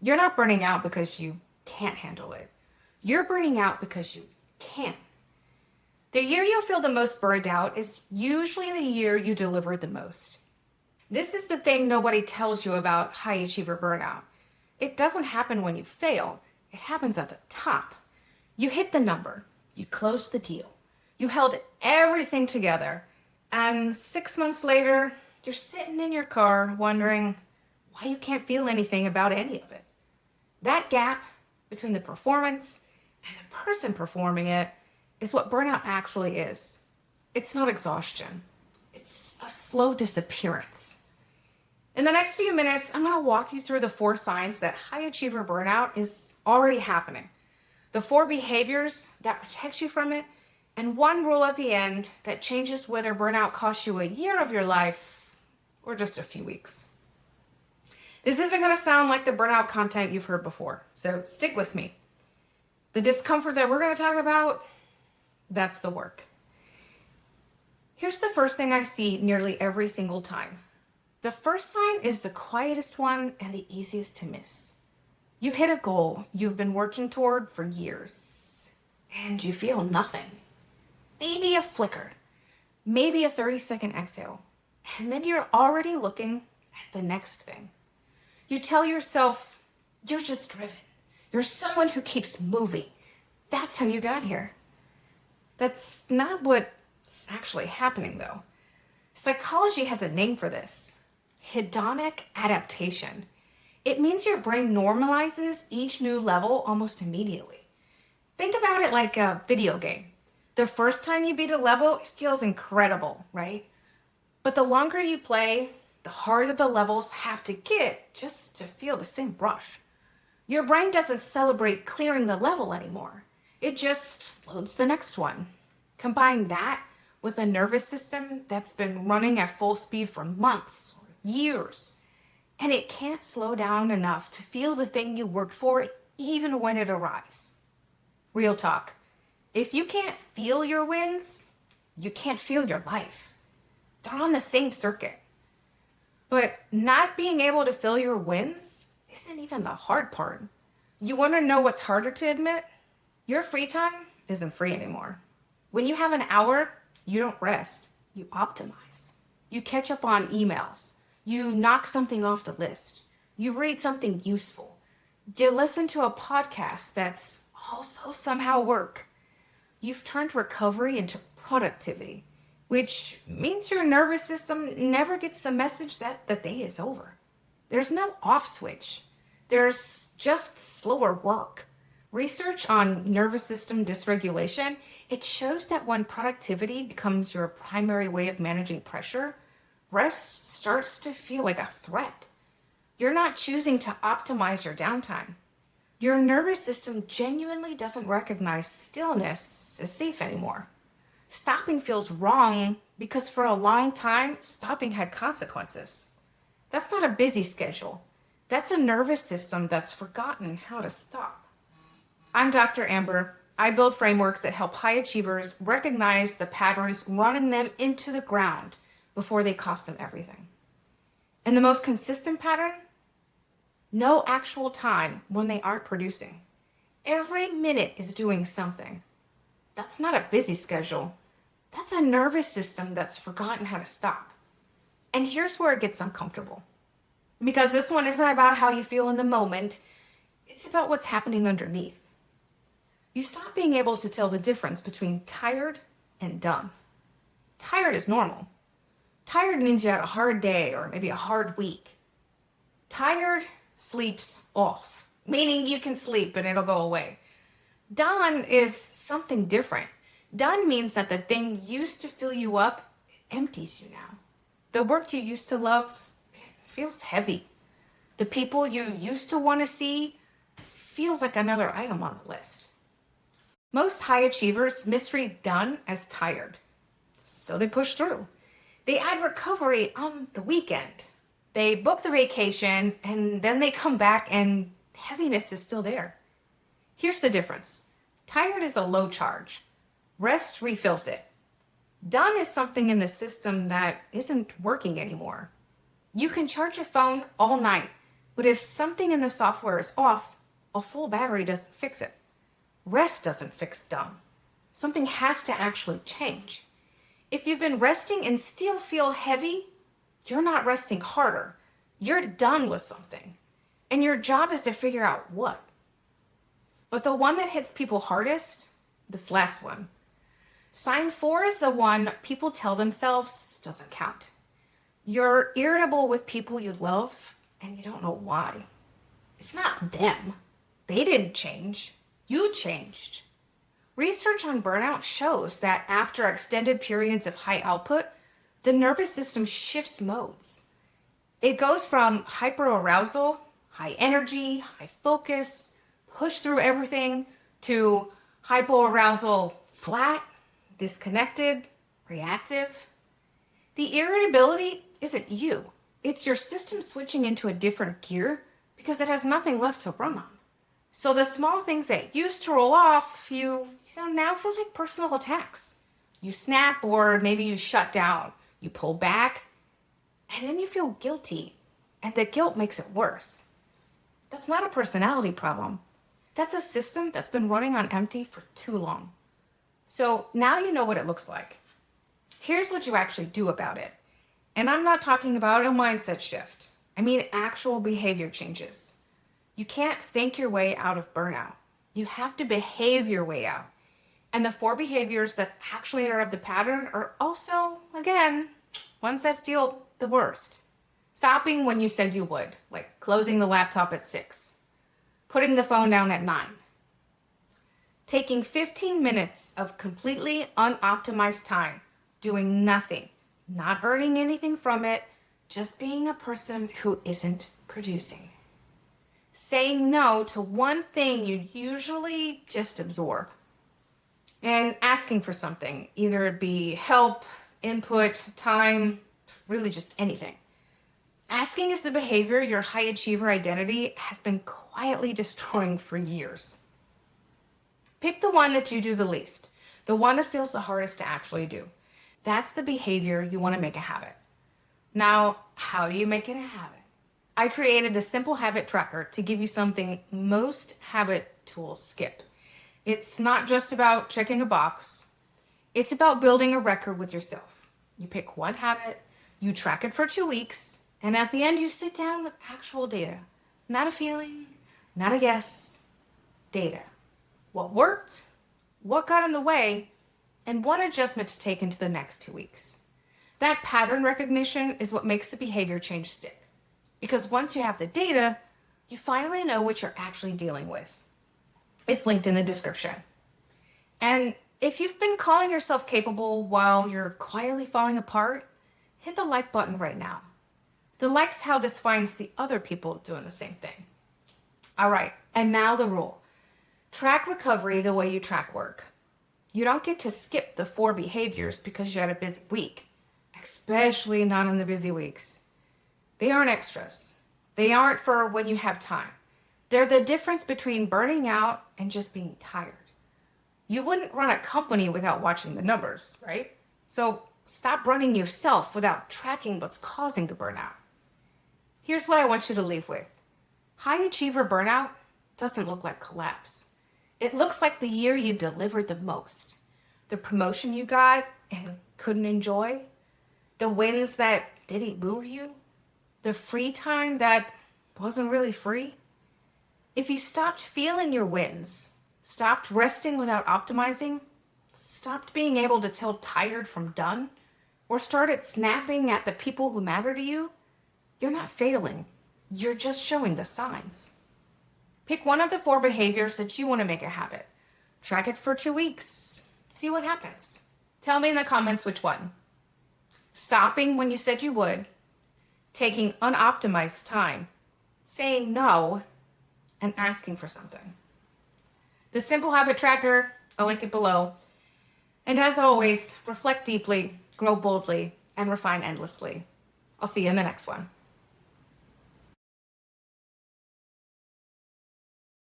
You're not burning out because you can't handle it. You're burning out because you can. The year you'll feel the most burned out is usually the year you deliver the most. This is the thing nobody tells you about high achiever burnout. It doesn't happen when you fail. It happens at the top. You hit the number. You closed the deal. You held everything together. And 6 months later, you're sitting in your car wondering why you can't feel anything about any of it. That gap between the performance and the person performing it is what burnout actually is. It's not exhaustion. It's a slow disappearance. In the next few minutes, I'm going to walk you through the 4 signs that high achiever burnout is already happening. The 4 behaviors that protect you from it, and 1 rule at the end that changes whether burnout costs you a year of your life or just a few weeks. This isn't going to sound like the burnout content you've heard before, so stick with me. The discomfort that we're going to talk about, that's the work. Here's the first thing I see nearly every single time. The first sign is the quietest one and the easiest to miss. You hit a goal you've been working toward for years, and you feel nothing. Maybe a flicker, maybe a 30-second exhale, and then you're already looking at the next thing. You tell yourself, you're just driven. You're someone who keeps moving. That's how you got here. That's not what's actually happening, though. Psychology has a name for this: hedonic adaptation. It means your brain normalizes each new level almost immediately. Think about it like a video game. The first time you beat a level, it feels incredible, right? But the longer you play, the harder the levels have to get just to feel the same rush. Your brain doesn't celebrate clearing the level anymore. It just loads the next one. Combine that with a nervous system that's been running at full speed for months or years, and it can't slow down enough to feel the thing you worked for even when it arrives. Real talk. If you can't feel your wins, you can't feel your life. They're on the same circuit. But not being able to feel your wins isn't even the hard part. You want to know what's harder to admit? Your free time isn't free anymore. When you have an hour, you don't rest. You optimize. You catch up on emails. You knock something off the list. You read something useful. You listen to a podcast that's also somehow work. You've turned recovery into productivity, which means your nervous system never gets the message that the day is over. There's no off switch. There's just slower work. Research on nervous system dysregulation, it shows that when productivity becomes your primary way of managing pressure, rest starts to feel like a threat. You're not choosing to optimize your downtime. Your nervous system genuinely doesn't recognize stillness as safe anymore. Stopping feels wrong because for a long time, stopping had consequences. That's not a busy schedule. That's a nervous system that's forgotten how to stop. I'm Dr. Amber. I build frameworks that help high achievers recognize the patterns running them into the ground before they cost them everything. And the most consistent pattern? No actual time when they aren't producing. Every minute is doing something. That's not a busy schedule. That's a nervous system that's forgotten how to stop. And here's where it gets uncomfortable. Because this one isn't about how you feel in the moment. It's about what's happening underneath. You stop being able to tell the difference between tired and done. Tired is normal. Tired means you had a hard day or maybe a hard week. Tired sleeps off, meaning you can sleep and it'll go away. Done is something different. Done means that the thing used to fill you up empties you now. The work you used to love feels heavy. The people you used to want to see feels like another item on the list. Most high achievers misread done as tired, so they push through. They add recovery on the weekend. They book the vacation, and then they come back and heaviness is still there. Here's the difference. Tired is a low charge. Rest refills it. Done is something in the system that isn't working anymore. You can charge your phone all night, But if something in the software is off, a full battery doesn't fix it. Rest doesn't fix done. Something has to actually change. If you've been resting and still feel heavy, you're not resting harder. You're done with something. And your job is to figure out what. But the one that hits people hardest, this last one. Sign 4 is the one people tell themselves doesn't count. You're irritable with people you love and you don't know why. It's not them. They didn't change. You changed. Research on burnout shows that after extended periods of high output, the nervous system shifts modes. It goes from hyperarousal, high energy, high focus, push through everything, to hypoarousal, flat, disconnected, reactive. The irritability isn't you. It's your system switching into a different gear because it has nothing left to run on. So the small things that used to roll off, you now feel like personal attacks. You snap, or maybe you shut down. You pull back, and then you feel guilty. And the guilt makes it worse. That's not a personality problem. That's a system that's been running on empty for too long. So now you know what it looks like. Here's what you actually do about it. And I'm not talking about a mindset shift. I mean actual behavior changes. You can't think your way out of burnout. You have to behave your way out. And the 4 behaviors that actually interrupt the pattern are also, again, ones that feel the worst. Stopping when you said you would, like closing the laptop at 6. Putting the phone down at 9. Taking 15 minutes of completely unoptimized time, doing nothing, not earning anything from it, just being a person who isn't producing. Saying no to one thing you usually just absorb. And asking for something, either it be help, input, time, really just anything. Asking is the behavior your high achiever identity has been quietly destroying for years. Pick the one that you do the least, the one that feels the hardest to actually do. That's the behavior you want to make a habit. Now, how do you make it a habit? I created the simple habit tracker to give you something most habit tools skip. It's not just about checking a box. It's about building a record with yourself. You pick one habit, you track it for 2 weeks, and at the end you sit down with actual data. Not a feeling, not a guess, data. What worked, what got in the way, and what adjustment to take into the next 2 weeks. That pattern recognition is what makes the behavior change stick. Because once you have the data, you finally know what you're actually dealing with. It's linked in the description. And if you've been calling yourself capable while you're quietly falling apart, hit the like button right now. The like's how this finds the other people doing the same thing. All right, and now the rule. Track recovery the way you track work. You don't get to skip the 4 behaviors because you had a busy week, especially not in the busy weeks. They aren't extras. They aren't for when you have time. They're the difference between burning out and just being tired. You wouldn't run a company without watching the numbers, right? So stop running yourself without tracking what's causing the burnout. Here's what I want you to leave with. High achiever burnout doesn't look like collapse. It looks like the year you delivered the most. The promotion you got and couldn't enjoy. The wins that didn't move you. The free time that wasn't really free. If you stopped feeling your wins, stopped resting without optimizing, stopped being able to tell tired from done, or started snapping at the people who matter to you, you're not failing. You're just showing the signs. Pick one of the 4 behaviors that you want to make a habit. Track it for 2 weeks. See what happens. Tell me in the comments which one. Stopping when you said you would. Taking unoptimized time. Saying no. And asking for something. The simple habit tracker, I'll link it below. And as always, reflect deeply, grow boldly, and refine endlessly. I'll see you in the next one.